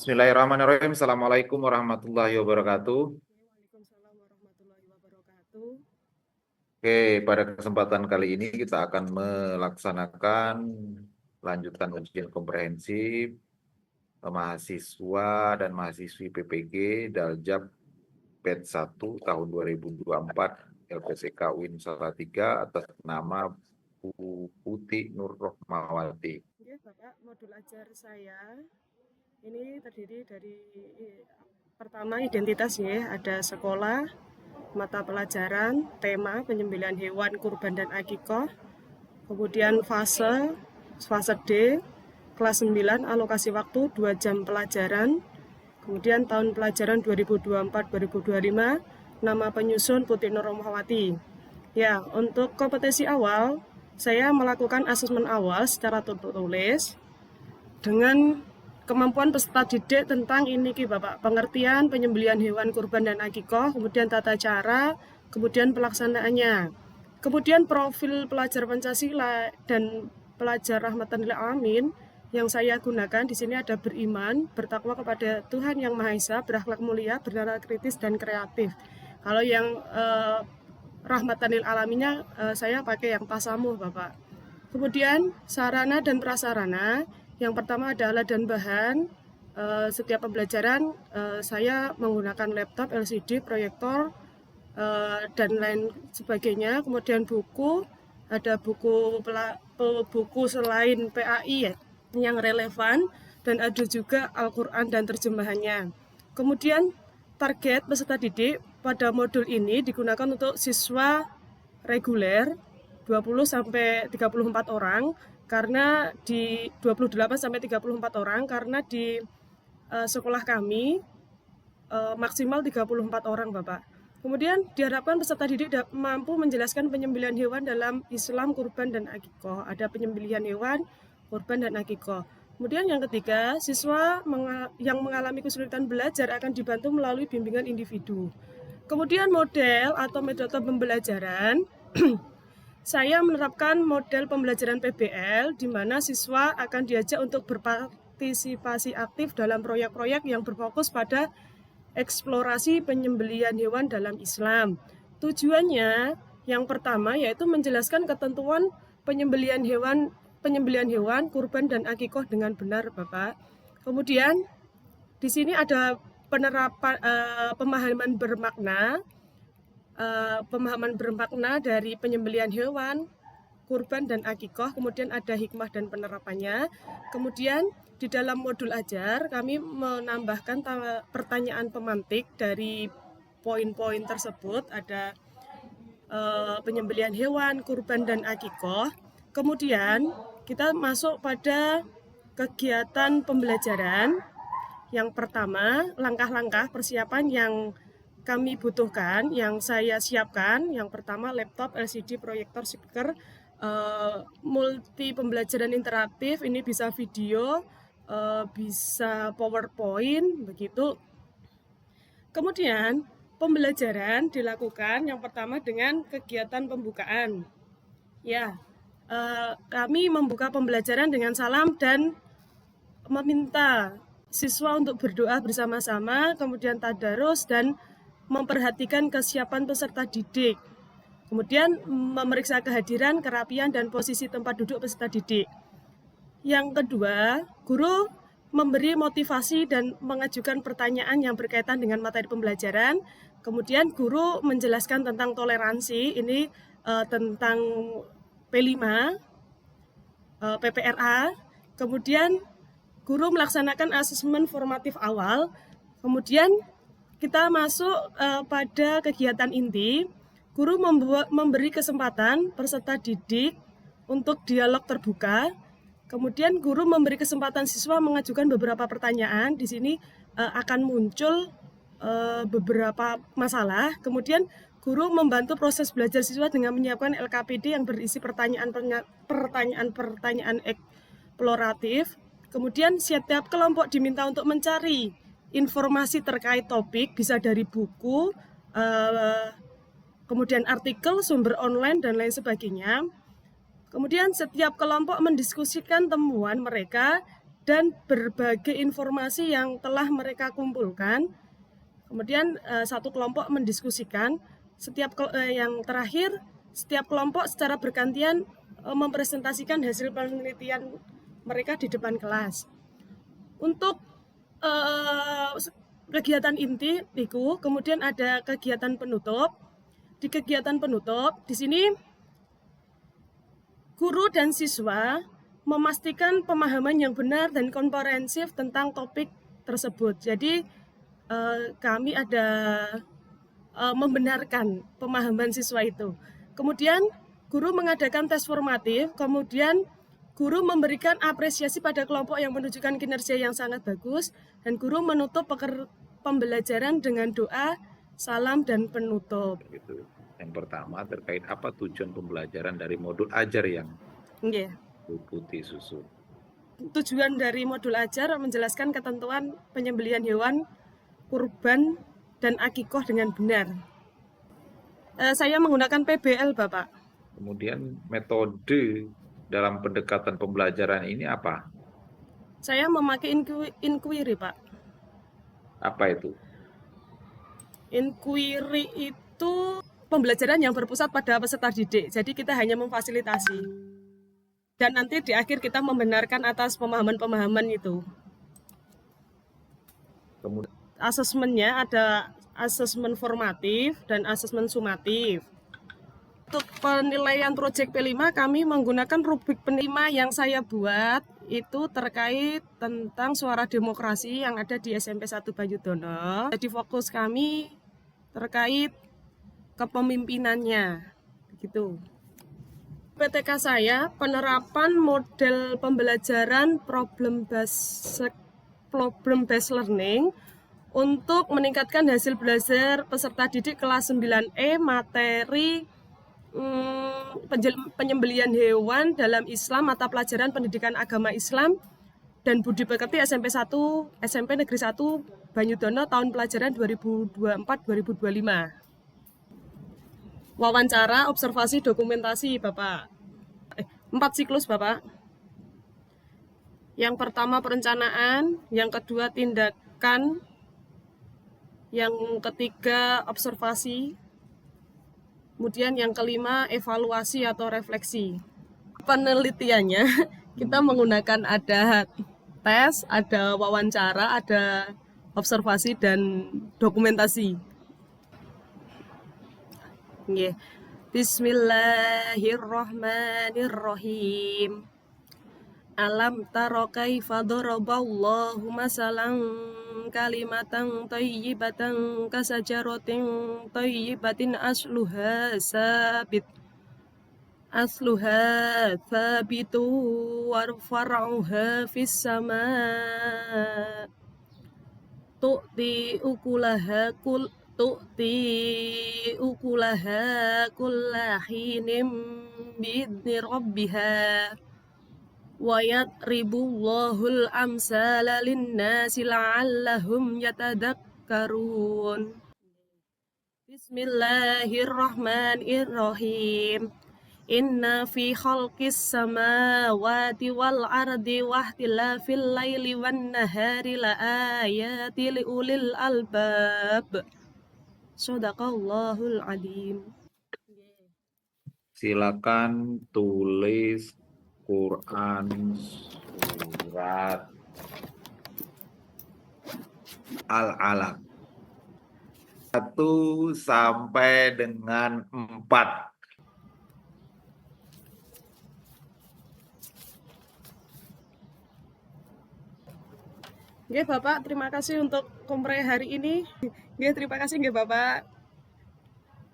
Bismillahirrahmanirrahim. Assalamualaikum warahmatullahi wabarakatuh. Waalaikumsalam warahmatullahi wabarakatuh. Oke, pada kesempatan kali ini kita akan melaksanakan lanjutan ujian komprehensif mahasiswa dan mahasiswi PPG Daljab Batch 1 tahun 2024 LPSK UIN Salatiga atas nama Bu Putih Nur Rohmawati. Oke, Bapak, modul ajar saya ini terdiri dari pertama identitas ya, ada sekolah, mata pelajaran, tema penyembelihan hewan, kurban dan akikoh, kemudian fase D, kelas 9, alokasi waktu 2 jam pelajaran, kemudian tahun pelajaran 2024-2025, nama penyusun Putih Nur Rohmawati. Ya, untuk kompetensi awal, saya melakukan asesmen awal secara tertulis dengan kemampuan peserta didik tentang ini Bapak, pengertian penyembelihan hewan kurban dan akikoh, kemudian tata cara, kemudian pelaksanaannya. Kemudian profil pelajar Pancasila dan pelajar rahmatan lil alamin yang saya gunakan di sini ada beriman, bertakwa kepada Tuhan Yang Maha Esa, berakhlak mulia, bernalar kritis dan kreatif. Kalau yang rahmatan lil alaminnya saya pakai yang tasamuh Bapak. Kemudian sarana dan prasarana, yang pertama ada alat dan bahan. Setiap pembelajaran saya menggunakan laptop, LCD, proyektor, dan lain sebagainya. Kemudian buku, ada buku selain PAI ya, yang relevan, dan ada juga Al-Quran dan terjemahannya. Kemudian target peserta didik pada modul ini digunakan untuk siswa reguler 20-34 orang, karena di 28-34 orang karena di sekolah kami maksimal 34 orang Bapak. Kemudian diharapkan peserta didik mampu menjelaskan penyembelihan hewan dalam Islam, kurban dan akikoh. Ada penyembelihan hewan, kurban dan akikoh. Kemudian yang ketiga, siswa yang mengalami kesulitan belajar akan dibantu melalui bimbingan individu. Kemudian model atau metode pembelajaran saya menerapkan model pembelajaran PBL di mana siswa akan diajak untuk berpartisipasi aktif dalam proyek-proyek yang berfokus pada eksplorasi penyembelihan hewan dalam Islam. Tujuannya yang pertama yaitu menjelaskan ketentuan penyembelihan hewan, kurban dan akikoh dengan benar, Bapak. Kemudian di sini ada penerapan pemahaman bermakna dari penyembelihan hewan, kurban dan akikoh, kemudian ada hikmah dan penerapannya. Kemudian di dalam modul ajar kami menambahkan pertanyaan pemantik dari poin-poin tersebut, ada penyembelihan hewan, kurban dan akikoh. Kemudian kita masuk pada kegiatan pembelajaran. Yang pertama, langkah-langkah persiapan yang kami butuhkan, yang saya siapkan. Yang pertama, laptop, LCD, proyektor, speaker, multi pembelajaran interaktif, ini bisa video, bisa PowerPoint, begitu. Kemudian pembelajaran dilakukan yang pertama dengan kegiatan pembukaan. Ya, kami membuka pembelajaran dengan salam dan meminta siswa untuk berdoa bersama-sama, kemudian tadarus dan memperhatikan kesiapan peserta didik. Kemudian memeriksa kehadiran, kerapian, dan posisi tempat duduk peserta didik. Yang kedua, guru memberi motivasi dan mengajukan pertanyaan yang berkaitan dengan materi pembelajaran. Kemudian guru menjelaskan tentang toleransi, ini tentang P5, PPRA. Kemudian guru melaksanakan asesmen formatif awal. Kemudian kita masuk pada kegiatan inti. Guru memberi kesempatan peserta didik untuk dialog terbuka. Kemudian guru memberi kesempatan siswa mengajukan beberapa pertanyaan. Di sini akan muncul beberapa masalah. Kemudian guru membantu proses belajar siswa dengan menyiapkan LKPD yang berisi pertanyaan-pertanyaan eksploratif. Kemudian setiap kelompok diminta untuk mencari informasi terkait topik, bisa dari buku, kemudian artikel, sumber online, dan lain sebagainya. Kemudian setiap kelompok mendiskusikan temuan mereka dan berbagai informasi yang telah mereka kumpulkan. Kemudian satu kelompok mendiskusikan, yang terakhir setiap kelompok secara bergantian mempresentasikan hasil penelitian mereka di depan kelas. Untuk kegiatan inti itu, kemudian ada kegiatan penutup. Di kegiatan penutup, di sini guru dan siswa memastikan pemahaman yang benar dan komprehensif tentang topik tersebut. Jadi kami ada membenarkan pemahaman siswa itu. Kemudian guru mengadakan tes formatif, kemudian guru memberikan apresiasi pada kelompok yang menunjukkan kinerja yang sangat bagus, dan guru menutup pembelajaran dengan doa, salam, dan penutup. Gitu. Yang pertama terkait apa tujuan pembelajaran dari modul ajar yang Yeah. putih susu. Tujuan dari modul ajar menjelaskan ketentuan penyembelihan hewan kurban dan akikoh dengan benar. Saya menggunakan PBL, Bapak. Kemudian metode dalam pendekatan pembelajaran ini apa? Saya memakai inquiry, Pak. Apa itu? Inquiry itu pembelajaran yang berpusat pada peserta didik. Jadi kita hanya memfasilitasi. Dan nanti di akhir kita membenarkan atas pemahaman-pemahaman itu. Kemudian Asesmennya ada asesmen formatif dan asesmen sumatif. Untuk penilaian proyek P5 kami menggunakan rubrik P5 yang saya buat itu terkait tentang suara demokrasi yang ada di SMP 1 Banyudono. Jadi fokus kami terkait kepemimpinannya gitu. PTK saya penerapan model pembelajaran problem based learning untuk meningkatkan hasil belajar peserta didik kelas 9E materi penyembelihan hewan dalam Islam, mata pelajaran pendidikan agama Islam dan budi pekerti SMP Negeri 1 Banyudono tahun pelajaran 2024-2025. Wawancara, observasi, dokumentasi, Bapak. 4 siklus, Bapak. Yang pertama perencanaan, yang kedua tindakan, yang ketiga observasi, kemudian yang kelima evaluasi atau refleksi. Penelitiannya kita menggunakan ada tes, ada wawancara, ada observasi dan dokumentasi. Yeah. Bismillahirrahmanirrahim. Alam tara kaifa daraballahu masalan kalimatan thayyibatan kasajaratin thayyibatin asluha thabitu warfar'uha fis sama' tu'ti ukulaha kullahinin bi'idni rabbiha wa yadribullahul amsala linnasi la'allahum yatadakkarun. Bismillahirrahmanirrahim. Inna fi khalqis samawati wal ardi wa ikhtilafil laili wan nahari la ayati liulil albab. Shadaqallahul adzim. Silakan tulis Quran surat Al-Alaq 1 sampai dengan 4. Nggih, Bapak, terima kasih untuk kompre hari ini. Nggih, terima kasih nggih, Bapak.